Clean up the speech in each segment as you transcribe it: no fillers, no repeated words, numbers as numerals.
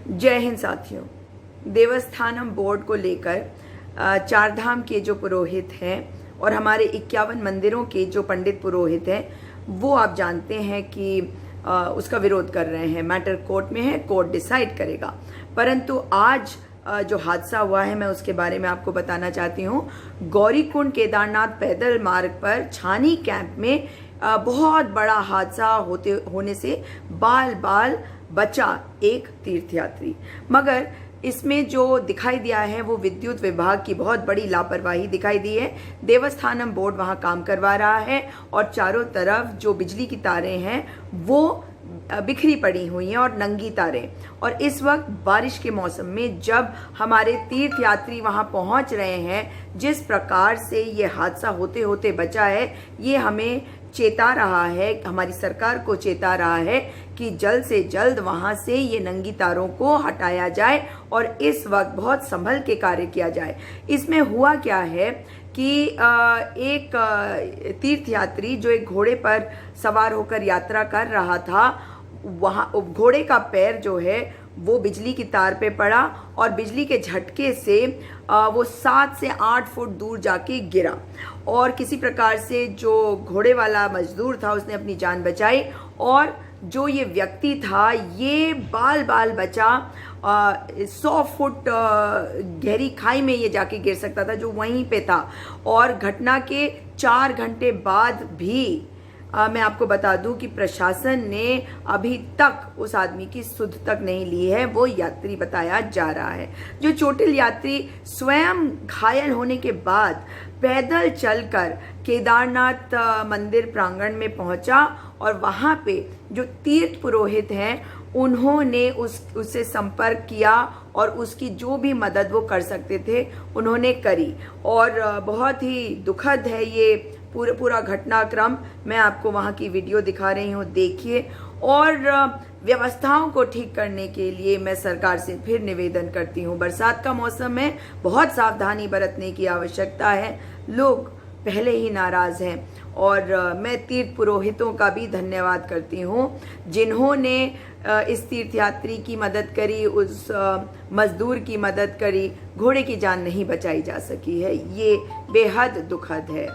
जय हिंद साथियों। देवस्थानम बोर्ड को लेकर चारधाम के जो पुरोहित हैं और हमारे 51 मंदिरों के जो पंडित पुरोहित हैं वो आप जानते हैं कि उसका विरोध कर रहे हैं। मैटर कोर्ट में है, कोर्ट डिसाइड करेगा। परंतु आज जो हादसा हुआ है मैं उसके बारे में आपको बताना चाहती हूँ। गौरीकुंड केदारनाथ पैदल मार्ग पर छानी कैंप में बहुत बड़ा हादसा होने से बाल बाल बचा एक तीर्थयात्री। मगर इसमें जो दिखाई दिया है वो विद्युत विभाग की बहुत बड़ी लापरवाही दिखाई दी है। देवस्थानम बोर्ड वहां काम करवा रहा है और चारों तरफ जो बिजली की तारें हैं वो बिखरी पड़ी हुई हैं और नंगी तारें। और इस वक्त बारिश के मौसम में जब हमारे तीर्थयात्री वहां पहुंच रहे हैं, जिस प्रकार से ये हादसा होते होते बचा है, ये हमें चेता रहा है, हमारी सरकार को चेता रहा है कि जल्द से जल्द वहां से ये नंगी तारों को हटाया जाए और इस वक्त बहुत संभल के कार्य किया जाए। इसमें हुआ क्या है कि एक तीर्थयात्री जो एक घोड़े पर सवार होकर यात्रा कर रहा था, वहाँ घोड़े का पैर जो है वो बिजली की तार पे पड़ा और बिजली के झटके से वो 7 से 8 फुट दूर जाके गिरा और किसी प्रकार से जो घोड़े वाला मजदूर था उसने अपनी जान बचाई। और जो ये व्यक्ति था ये बाल बाल बचा। 100 फुट गहरी खाई में ये जाके गिर सकता था जो वहीं पे था। और घटना के 4 घंटे बाद भी मैं आपको बता दूं कि प्रशासन ने अभी तक उस आदमी की सुध तक नहीं ली है, वो यात्री बताया जा रहा है। जो चोटिल यात्री स्वयं घायल होने के बाद पैदल चलकर केदारनाथ मंदिर प्रांगण में पहुंचा और वहां पे जो तीर्थ पुरोहित हैं उन्होंने उससे संपर्क किया और उसकी जो भी मदद वो कर सकते थे उन्होंने करी। और बहुत ही दुखद है ये पूरा घटनाक्रम। मैं आपको वहाँ की वीडियो दिखा रही हूँ, देखिए। और व्यवस्थाओं को ठीक करने के लिए मैं सरकार से फिर निवेदन करती हूँ। बरसात का मौसम है, बहुत सावधानी बरतने की आवश्यकता है। लोग पहले ही नाराज हैं और मैं तीर्थ पुरोहितों का भी धन्यवाद करती हूँ जिन्होंने इस तीर्थयात्री की मदद करी, उस मजदूर की मदद करी। घोड़े की जान नहीं बचाई जा सकी है, ये बेहद दुखद है।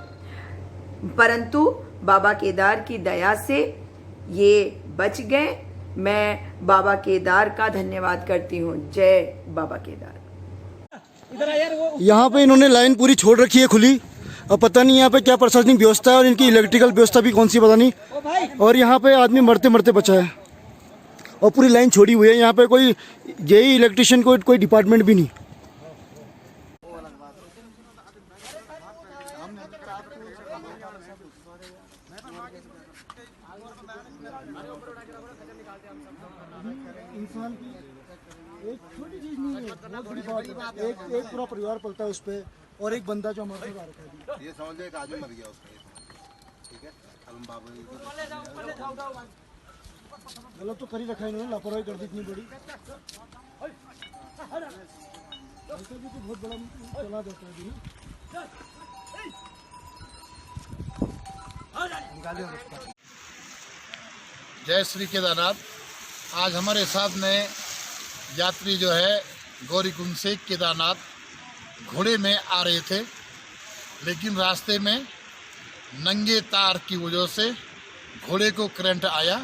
परंतु बाबा केदार की दया से ये बच गए। मैं बाबा केदार का धन्यवाद करती हूँ। जय बाबा केदार। यहाँ पे इन्होंने लाइन पूरी छोड़ रखी है खुली, और पता नहीं यहाँ पे क्या प्रशासनिक व्यवस्था है और इनकी इलेक्ट्रिकल व्यवस्था भी कौन सी पता नहीं। और यहाँ पे आदमी मरते मरते बचा है और पूरी लाइन छोड़ी हुई है। यहाँ पे कोई जेई इलेक्ट्रिशियन कोई डिपार्टमेंट भी नहीं। इंसान की एक छोटी चीज नहीं है, बहुत बड़ी बात है। एक पूरा परिवार पलता है उस पे, और एक बंदा जो हमारे साथ आ रखा है। ये समझ लो एक आदमी मर गया उसका। ठीक है, हम बाबू जी को गलत तो कर ही रखा है इन्होंने, लापरवाही कर दी इतनी बड़ी। ऐसा भी तो बहुत बड़ा चला देता है। जय श्री केदारनाथ। आज हमारे साथ में यात्री जो है गौरीकुंड से केदारनाथ घोड़े में आ रहे थे, लेकिन रास्ते में नंगे तार की वजह से घोड़े को करंट आया।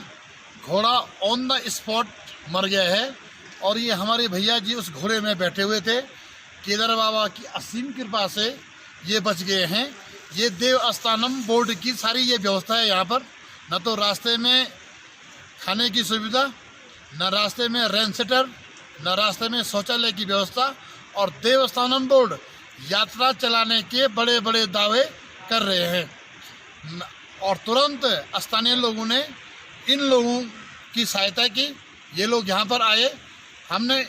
घोड़ा ऑन द स्पॉट मर गया है और ये हमारे भैया जी उस घोड़े में बैठे हुए थे। केदार बाबा की असीम कृपा से ये बच गए हैं। ये देवस्थानम बोर्ड की सारी ये व्यवस्था है। यहाँ पर न तो रास्ते में खाने की सुविधा, न रास्ते में रेन सेटर, न रास्ते में शौचालय की व्यवस्था, और देवस्थानम बोर्ड यात्रा चलाने के बड़े बड़े दावे कर रहे हैं। और तुरंत स्थानीय लोगों ने इन लोगों की सहायता की। ये लोग यहाँ पर आए, हमने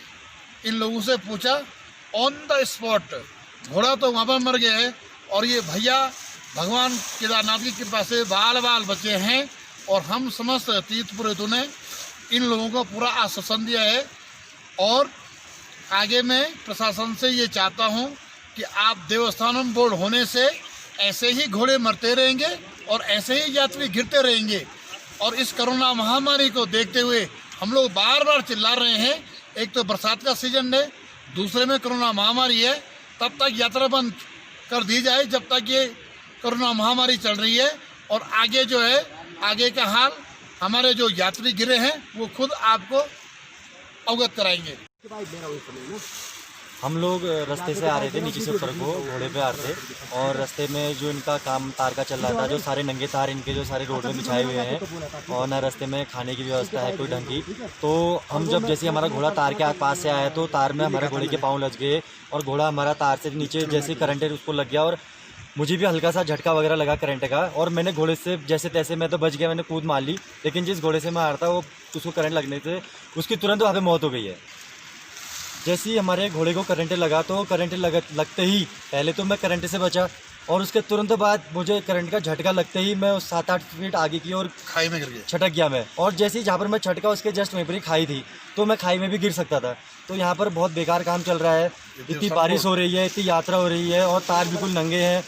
इन लोगों से पूछा, ऑन द स्पॉट घोड़ा तो वहाँ पर मर गया है और ये भैया भगवान केदारनाथ की कृपा से बाल बाल बचे हैं। और हम समस्त तीर्थ पुरोहितों ने इन लोगों को पूरा आश्वासन दिया है। और आगे मैं प्रशासन से ये चाहता हूँ कि आप देवस्थानम बोर्ड होने से ऐसे ही घोड़े मरते रहेंगे और ऐसे ही यात्री गिरते रहेंगे। और इस कोरोना महामारी को देखते हुए हम लोग बार बार चिल्ला रहे हैं एक तो बरसात का सीजन है, दूसरे में कोरोना महामारी है। तब तक यात्रा बंद कर दी जाए जब तक ये कोरोना महामारी चल रही है। और आगे जो है, आगे का हाल हमारे जो यात्री गिरे हैं वो खुद आपको अवगत कराएंगे। हम लोग रास्ते से आ रहे थे, नीचे से ऊपर को घोड़े पे आ रहे थे, और रास्ते में जो इनका काम तार का चल रहा था, जो सारे नंगे तार इनके जो सारे रोड में बिछाए हुए हैं, और ना रास्ते में खाने की व्यवस्था है कोई ढंग की। तो हम जब जैसे हमारा घोड़ा तार के पास से आया तो तार में हमारे घोड़े के पाँव लग गए, और घोड़ा हमारा तार से नीचे जैसे करंट है उसको लग गया, और मुझे भी हल्का सा झटका वगैरह लगा करंट का। और मैंने घोड़े से जैसे तैसे मैं तो बच गया, मैंने कूद मार ली, लेकिन जिस घोड़े से मैं आ रहा था वो उसको करंट लगने से उसकी तुरंत वहाँ पे मौत हो गई है। जैसे ही हमारे घोड़े को करंट लगा तो करंट लगते ही पहले तो मैं करंट से बचा, और उसके तुरंत बाद मुझे करंट का झटका लगते ही मैं 7-8 फीट आगे की और खाई में गिर गया, छटक गया मैं। और जैसे ही जहाँ पर मैं छटका उसके जस्ट वहीं पर ही खाई थी, तो मैं खाई में भी गिर सकता था। तो यहाँ पर बहुत बेकार काम चल रहा है, इतनी बारिश हो रही है, इतनी यात्रा हो रही है, और तार बिल्कुल नंगे हैं।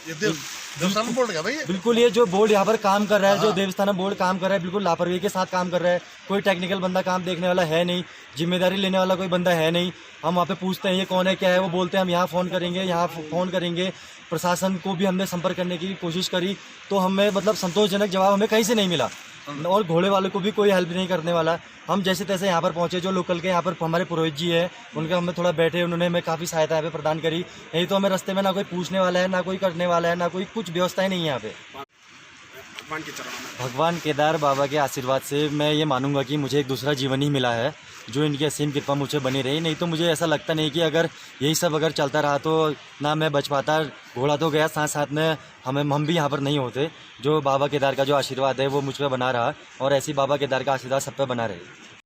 देवस्थानम बोर्ड का भाई बिल्कुल ये जो बोर्ड यहाँ पर काम कर रहा है, जो देवस्थानम बोर्ड काम कर रहा है, बिल्कुल लापरवाही के साथ काम कर रहा है। कोई टेक्निकल बंदा काम देखने वाला है नहीं, जिम्मेदारी लेने वाला कोई बंदा है नहीं। हम वहाँ पे पूछते हैं ये कौन है क्या है, वो बोलते हैं हम यहाँ फ़ोन करेंगे, यहाँ फ़ोन करेंगे। प्रशासन को भी हमने संपर्क करने की कोशिश करी तो हमें मतलब संतोषजनक जवाब हमें कहीं से नहीं मिला, और घोड़े वालों को भी कोई हेल्प नहीं करने वाला। हम जैसे तैसे यहाँ पर पहुँचे, जो लोकल के यहाँ पर हमारे पुरोहित जी है उनका हमें थोड़ा बैठे, उन्होंने हमें काफ़ी सहायता यहाँ पे प्रदान करी। नहीं तो हमें रास्ते में ना कोई पूछने वाला है, ना कोई करने वाला है, ना कोई कुछ व्यवस्थाएं नहीं है यहाँ पे। भगवान केदार बाबा के आशीर्वाद से मैं ये मानूंगा कि मुझे एक दूसरा जीवन ही मिला है, जो इनकी असीम कृपा मुझे बनी रही। नहीं तो मुझे ऐसा लगता नहीं कि अगर यही सब अगर चलता रहा तो ना मैं बच पाता। घोड़ा तो गया, साथ साथ में हम भी यहाँ पर नहीं होते। जो बाबा केदार का जो आशीर्वाद है वो मुझ पर बना रहा, और ऐसी बाबा केदार का आशीर्वाद सब पे बना रहे।